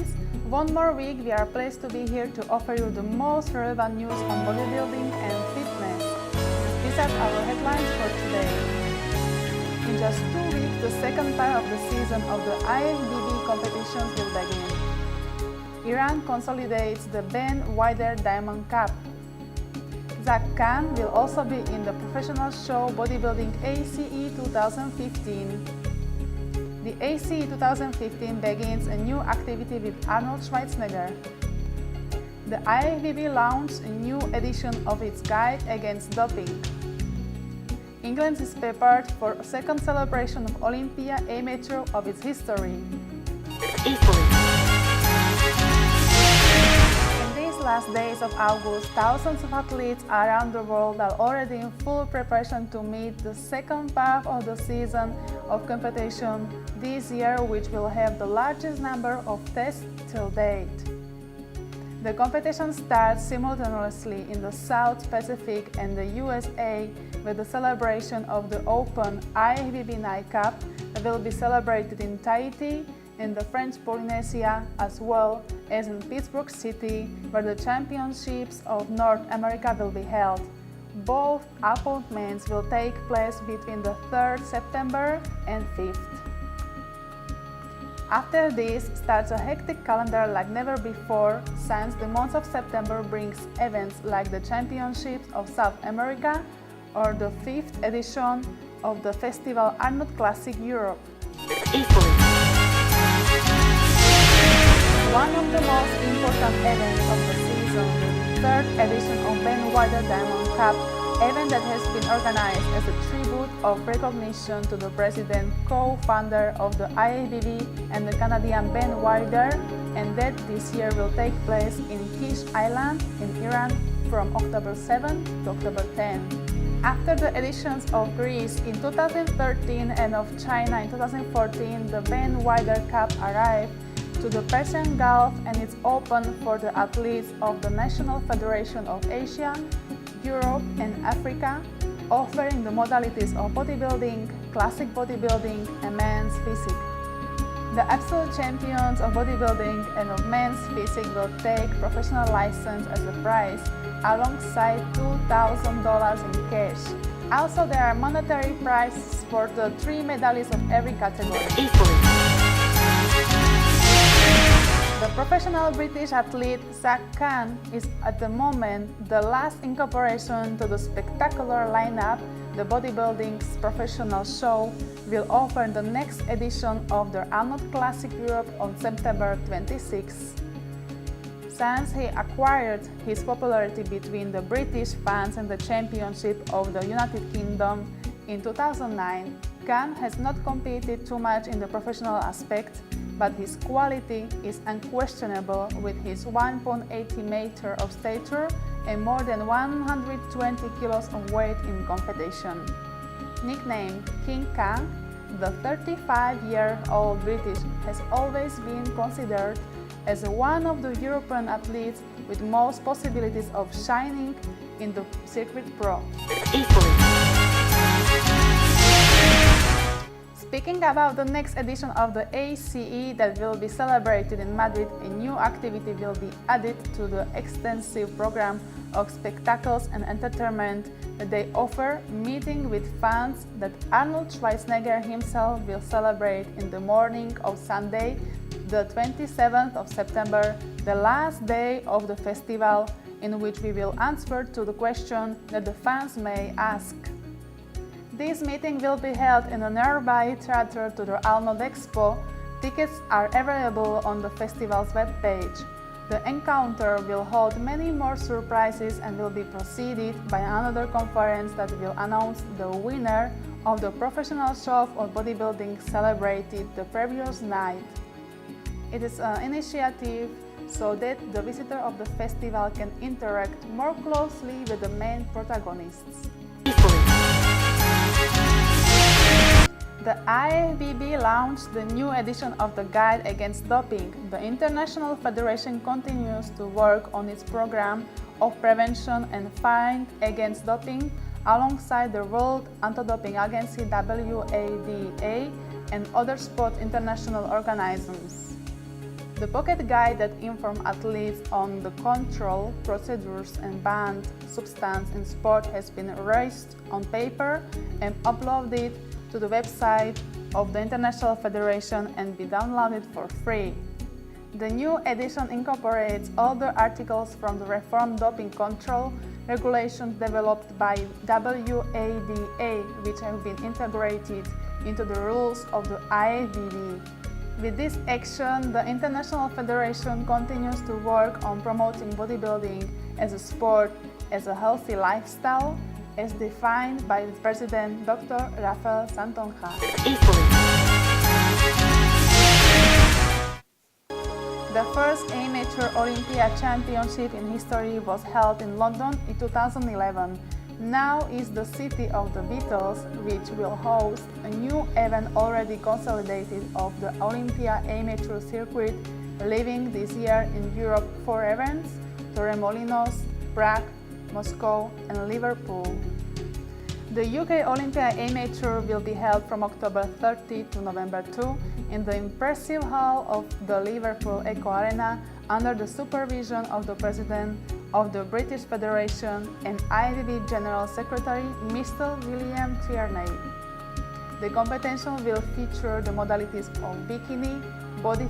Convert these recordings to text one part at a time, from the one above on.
friends, one more week we are pleased to be here to offer you the most relevant news on bodybuilding and fitness. These are our headlines for today. In just 2 weeks, the second part of the season of the IFBB competitions will begin. Iran consolidates the Ben Wider Diamond Cup. Zach Khan will also be in the professional show Bodybuilding ACE 2015. The ACE 2015 begins a new activity with Arnold Schwarzenegger. The IFBB launched a new edition of its guide against doping. England is prepared for a second celebration of Olympia Amateur of its history. In these last days of August, thousands of athletes around the world are already in full preparation to meet the second part of the season of competition this year, which will have the largest number of tests till date. The competition starts simultaneously in the South Pacific and the USA with the celebration of the Open IFBB Night Cup that will be celebrated in Tahiti in the French Polynesia, as well as in Pittsburgh City, where the Championships of North America will be held. Both appointments will take place between the 3rd September and 5th. After this starts a hectic calendar like never before, since the month of September brings events like the Championships of South America or the 5th edition of the festival Arnold Classic Europe. One of the most important events of the season, the 3rd edition of Ben Wider Diamond Cup, event that has been organized as a tribute of recognition to the president, co-founder of the IFBB and the Canadian Ben Wider, and that this year will take place in Kish Island in Iran from October 7 to October 10. After the editions of Greece in 2013 and of China in 2014, the Ben Wider Cup arrived to the Persian Gulf and it's open for the athletes of the National Federation of Asia, Europe and Africa, offering the modalities of bodybuilding, classic bodybuilding and men's physique. The absolute champions of bodybuilding and of men's physique will take professional license as a prize, alongside $2,000 in cash. Also, there are monetary prizes for the 3 medalists of every category. The professional British athlete Zach Khan is at the moment the last incorporation to the spectacular lineup the bodybuilding's professional show will offer the next edition of the Arnold Classic Europe on September 26. Since he acquired his popularity between the British fans and the Championship of the United Kingdom in 2009, Khan has not competed too much in the professional aspect, but his quality is unquestionable with his 1.80 meter of stature and more than 120 kilos of weight in competition. Nicknamed King Khan, the 35-year-old British has always been considered as one of the European athletes with most possibilities of shining in the circuit pro. Speaking about the next edition of the ACE that will be celebrated in Madrid, a new activity will be added to the extensive program of spectacles and entertainment that they offer, meeting with fans that Arnold Schwarzenegger himself will celebrate in the morning of Sunday, the 27th of September, the last day of the festival, in which we will answer to the question that the fans may ask. This meeting will be held in a nearby theater to the Arnold Expo. Tickets are available on the festival's webpage. The encounter will hold many more surprises and will be preceded by another conference that will announce the winner of the professional show of bodybuilding celebrated the previous night. It is an initiative so that the visitor of the festival can interact more closely with the main protagonists. The IFBB launched the new edition of the Guide Against Doping. The International Federation continues to work on its program of prevention and fight against doping alongside the World Anti-Doping Agency (WADA) and other sport international organizations. The pocket guide that informs athletes on the control, procedures and banned substances in sport has been erased on paper and uploaded to the website of the International Federation and be downloaded for free. The new edition incorporates all the articles from the reformed doping control regulations developed by WADA, which have been integrated into the rules of the IFBB. With this action, the International Federation continues to work on promoting bodybuilding as a sport, as a healthy lifestyle, as defined by its president, Dr. Rafael Santonja. The first amateur Olympia Championship in history was held in London in 2011. Now is the city of the Beatles, which will host a new event already consolidated of the Olympia amateur circuit, leaving this year in Europe 4 events: Torremolinos, Prague, Moscow and Liverpool. The UK Olympia Amateur will be held from October 30 to November 2 in the impressive hall of the Liverpool Echo Arena under the supervision of the President of the British Federation and IFBB General Secretary Mr. William Tierney. The competition will feature the modalities of bikini, body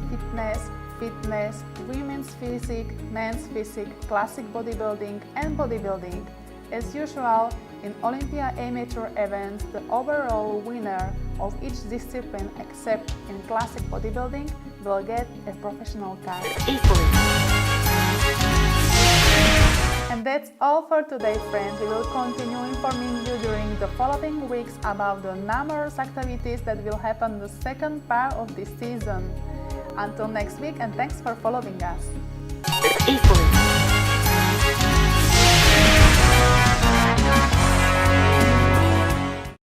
fitness, women's physique, men's physique, classic bodybuilding and bodybuilding. As usual, in Olympia amateur events, the overall winner of each discipline except in classic bodybuilding will get a professional card. And that's all for today, friends. We will continue informing you during the following weeks about the numerous activities that will happen the second part of this season. Until next week, and thanks for following us.